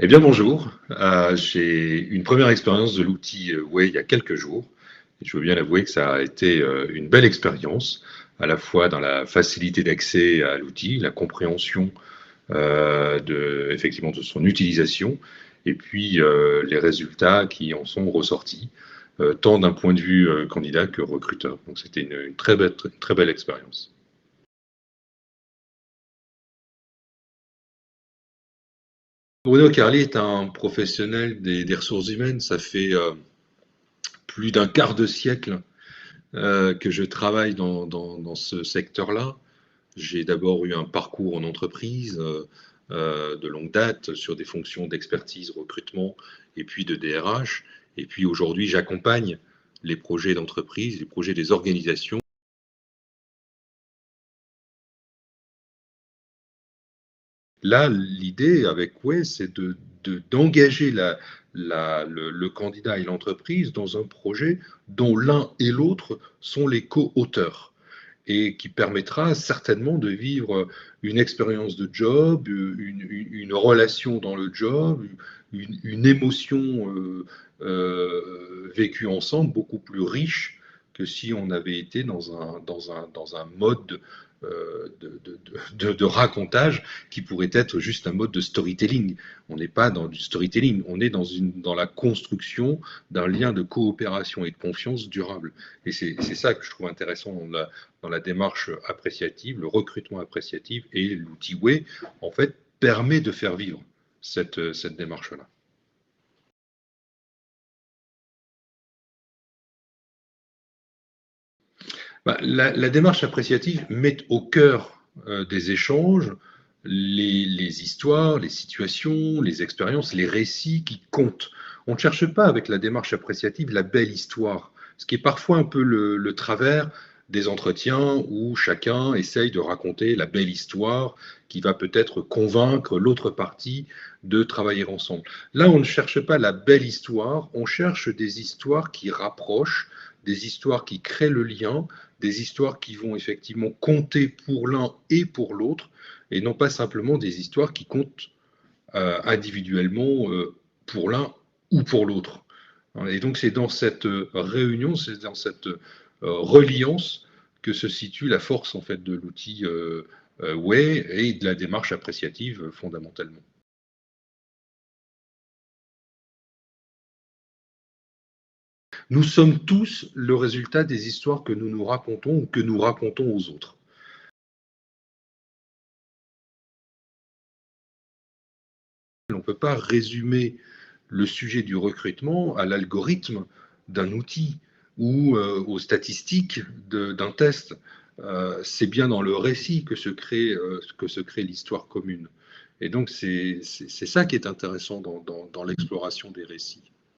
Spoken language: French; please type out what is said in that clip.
Eh bien bonjour, j'ai une première expérience de l'outil Way il y a quelques jours. Et je veux bien avouer que ça a été une belle expérience, à la fois dans la facilité d'accès à l'outil, la compréhension effectivement de son utilisation, et puis les résultats qui en sont ressortis, tant d'un point de vue candidat que recruteur. Donc c'était une très belle expérience. Bruno Carli est un professionnel des ressources humaines. Ça fait plus d'un quart de siècle que je travaille dans ce secteur-là. J'ai d'abord eu un parcours en entreprise de longue date sur des fonctions d'expertise, recrutement et puis de DRH. Et puis aujourd'hui, j'accompagne les projets d'entreprise, les projets des organisations. Là, l'idée avec Way, c'est d'engager le candidat et l'entreprise dans un projet dont l'un et l'autre sont les co-auteurs et qui permettra certainement de vivre une expérience de job, une relation dans le job, une émotion vécue ensemble beaucoup plus riche que si on avait été dans un mode de racontage qui pourrait être juste un mode de storytelling. On n'est pas dans du storytelling, on est dans la construction d'un lien de coopération et de confiance durable. Et c'est ça que je trouve intéressant dans la démarche appréciative, le recrutement appréciatif, et l'outil Way, en fait, permet de faire vivre cette démarche-là. Bah, la démarche appréciative met au cœur des échanges les histoires, les situations, les expériences, les récits qui comptent. On ne cherche pas avec la démarche appréciative la belle histoire, ce qui est parfois un peu le travers des entretiens où chacun essaye de raconter la belle histoire qui va peut-être convaincre l'autre partie de travailler ensemble. Là, on ne cherche pas la belle histoire, on cherche des histoires qui rapprochent, des histoires qui créent le lien, des histoires qui vont effectivement compter pour l'un et pour l'autre, et non pas simplement des histoires qui comptent individuellement pour l'un ou pour l'autre. Et donc c'est dans cette réunion, c'est dans cette reliance que se situe la force en fait de l'outil Way et de la démarche appréciative fondamentalement. Nous sommes tous le résultat des histoires que nous nous racontons ou que nous racontons aux autres. On ne peut pas résumer le sujet du recrutement à l'algorithme d'un outil ou aux statistiques d'un test. C'est bien dans le récit que se crée l'histoire commune. Et donc c'est ça qui est intéressant dans l'exploration des récits.